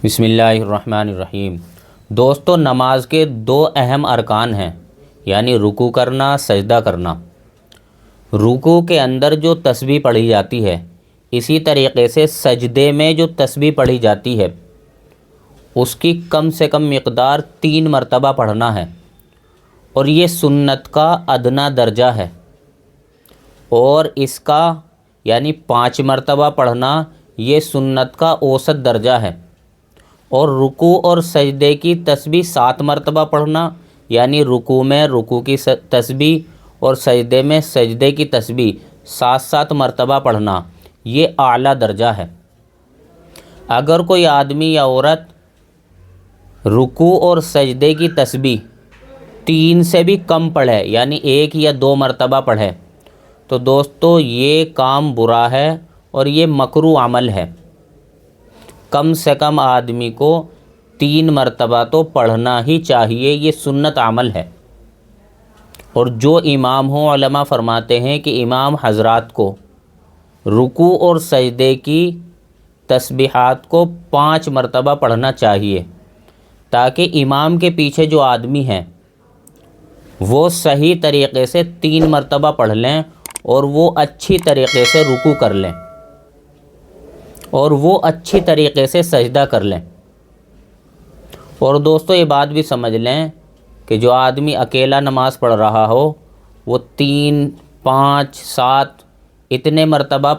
بسم اللہ الرحمن الرحیم۔ دوستو، نماز کے دو اہم ارکان ہیں، یعنی رکوع کرنا، سجدہ کرنا۔ رکوع کے اندر جو تسبیح پڑھی جاتی ہے، اسی طریقے سے سجدے میں جو تسبیح پڑھی جاتی ہے اس کی کم سے کم مقدار 3 مرتبہ پڑھنا ہے، اور یہ سنت کا ادنا درجہ ہے، اور اس کا یعنی 5 مرتبہ پڑھنا یہ سنت کا اوسط درجہ ہے، اور رکوع اور سجدے کی تسبیح 7 مرتبہ پڑھنا، یعنی رکوع میں رکوع کی تسبیح اور سجدے میں سجدے کی تسبیح 7 مرتبہ پڑھنا، یہ اعلیٰ درجہ ہے۔ اگر کوئی آدمی یا عورت رکوع اور سجدے کی تسبیح 3 سے بھی کم پڑھے، یعنی 1 یا 2 مرتبہ پڑھے، تو دوستو یہ کام برا ہے اور یہ مکروہ عمل ہے۔ کم سے کم آدمی کو 3 مرتبہ تو پڑھنا ہی چاہیے، یہ سنت عمل ہے۔ اور جو امام ہوں، علماء فرماتے ہیں کہ امام حضرات کو رکوع اور سجدے کی تسبیحات کو 5 مرتبہ پڑھنا چاہیے، تاکہ امام کے پیچھے جو آدمی ہیں وہ صحیح طریقے سے 3 مرتبہ پڑھ لیں، اور وہ اچھی طریقے سے رکوع کر لیں، اور وہ اچھی طریقے سے سجدہ کر لیں۔ اور دوستو یہ بات بھی سمجھ لیں کہ جو آدمی اکیلا نماز پڑھ رہا ہو، وہ 3، 5، 7 اتنے مرتبہ،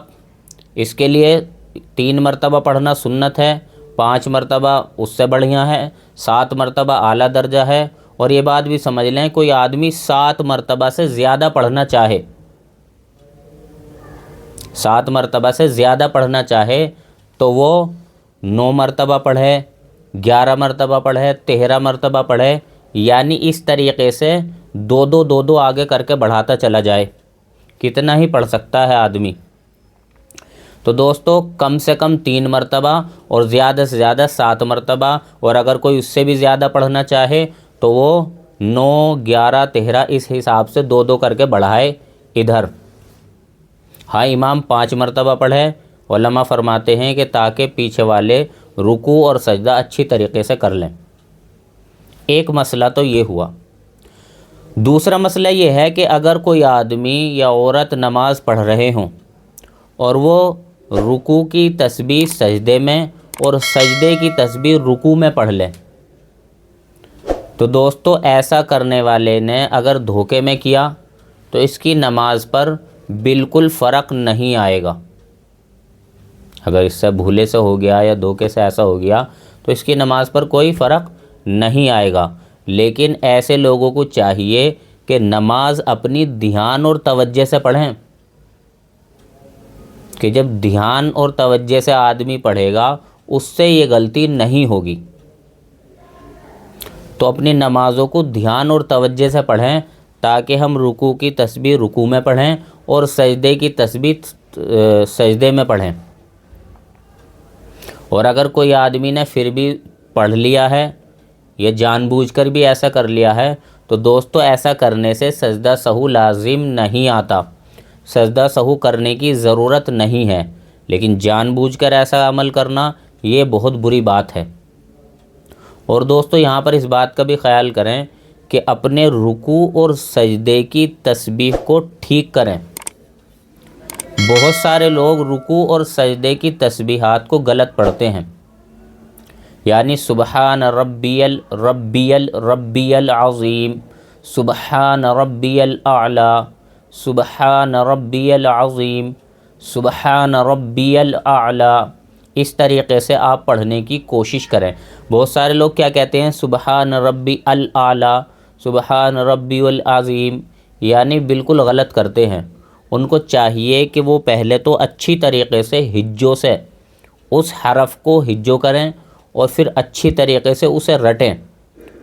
اس کے لیے 3 مرتبہ پڑھنا سنت ہے، 5 مرتبہ اس سے بڑھیا ہے، 7 مرتبہ اعلیٰ درجہ ہے۔ اور یہ بات بھی سمجھ لیں کوئی آدمی 7 مرتبہ سے زیادہ پڑھنا چاہے، 7 مرتبہ سے زیادہ پڑھنا چاہے تو وہ 9 مرتبہ پڑھے، 11 مرتبہ پڑھے، 13 مرتبہ پڑھے، یعنی اس طریقے سے 2 آگے کر کے بڑھاتا چلا جائے، کتنا ہی پڑھ سکتا ہے آدمی۔ تو دوستو کم سے کم 3 مرتبہ اور زیادہ سے زیادہ 7 مرتبہ، اور اگر کوئی اس سے بھی زیادہ پڑھنا چاہے تو وہ 9، 11، 13 اس حساب سے 2 کر کے بڑھائے ادھر۔ ہاں، امام 5 مرتبہ پڑھے، علماء فرماتے ہیں کہ تاکہ پیچھے والے رکوع اور سجدہ اچھی طریقے سے کر لیں۔ ایک مسئلہ تو یہ ہوا۔ دوسرا مسئلہ یہ ہے کہ اگر کوئی آدمی یا عورت نماز پڑھ رہے ہوں اور وہ رکوع کی تسبیح سجدے میں اور سجدے کی تسبیح رکوع میں پڑھ لیں، تو دوستو ایسا کرنے والے نے اگر دھوکے میں کیا تو اس کی نماز پر بالکل فرق نہیں آئے گا۔ اگر اس سے بھولے سے ہو گیا یا دھوکے سے ایسا ہو گیا تو اس کی نماز پر کوئی فرق نہیں آئے گا۔ لیکن ایسے لوگوں کو چاہیے کہ نماز اپنی دھیان اور توجہ سے پڑھیں، کہ جب دھیان اور توجہ سے آدمی پڑھے گا اس سے یہ غلطی نہیں ہوگی۔ تو اپنی نمازوں کو دھیان اور توجہ سے پڑھیں، تاکہ ہم رکوع کی تسبیح رکوع میں پڑھیں اور سجدے کی تسبیح سجدے میں پڑھیں۔ اور اگر کوئی آدمی نے پھر بھی پڑھ لیا ہے یا جان بوجھ کر بھی ایسا کر لیا ہے، تو دوستو ایسا کرنے سے سجدہ سہو لازم نہیں آتا، سجدہ سہو کرنے کی ضرورت نہیں ہے، لیکن جان بوجھ کر ایسا عمل کرنا یہ بہت بری بات ہے۔ اور دوستو یہاں پر اس بات کا بھی خیال کریں کہ اپنے رکوع اور سجدے کی تسبیح کو ٹھیک کریں۔ بہت سارے لوگ رکوع اور سجدے کی تسبیحات کو غلط پڑھتے ہیں، یعنی سبحان ربی العظیم، سبحان ربی الاعلی، سبحان ربی العظیم، سبحان ربی الاعلی، اس طریقے سے آپ پڑھنے کی کوشش کریں۔ بہت سارے لوگ کیا کہتے ہیں، سبحان ربی الاعلی، سبحان ربی العظیم، یعنی بالکل غلط کرتے ہیں۔ ان کو چاہیے کہ وہ پہلے تو اچھی طریقے سے ہجوں سے اس حرف کو ہجوں کریں، اور پھر اچھی طریقے سے اسے رٹیں،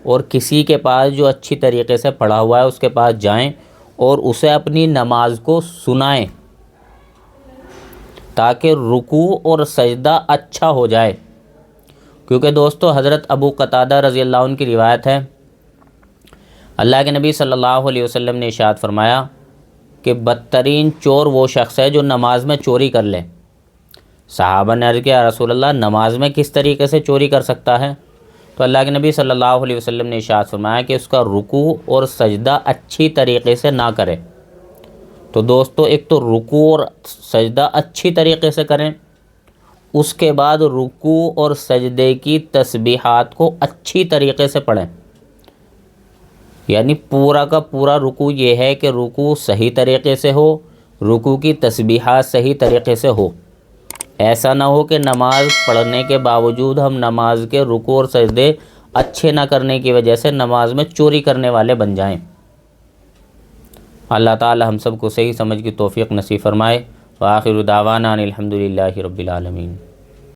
اور کسی کے پاس جو اچھی طریقے سے پڑھا ہوا ہے اس کے پاس جائیں اور اسے اپنی نماز کو سنائیں، تاکہ رکوع اور سجدہ اچھا ہو جائے۔ کیونکہ دوستو حضرت ابو قتادہ رضی اللہ عنہ کی روایت ہے، اللہ کے نبی صلی اللہ علیہ وسلم نے ارشاد فرمایا کہ بدترین چور وہ شخص ہے جو نماز میں چوری کر لے، صحابہ نے عرض کیا یا رسول اللہ نماز میں کس طریقے سے چوری کر سکتا ہے؟ تو اللہ کے نبی صلی اللہ علیہ وسلم نے ارشاد فرمایا کہ اس کا رکوع اور سجدہ اچھی طریقے سے نہ کرے۔ تو دوستو ایک تو رکوع اور سجدہ اچھی طریقے سے کریں، اس کے بعد رکوع اور سجدے کی تسبیحات کو اچھی طریقے سے پڑھیں۔ یعنی پورا کا پورا رکوع یہ ہے کہ رکوع صحیح طریقے سے ہو، رکوع کی تسبیحات صحیح طریقے سے ہو۔ ایسا نہ ہو کہ نماز پڑھنے کے باوجود ہم نماز کے رکوع اور سجدے اچھے نہ کرنے کی وجہ سے نماز میں چوری کرنے والے بن جائیں۔ اللہ تعالی ہم سب کو صحیح سمجھ کی توفیق نصیب فرمائے۔ وآخر دعوانا ان الحمد للہ رب العالمین۔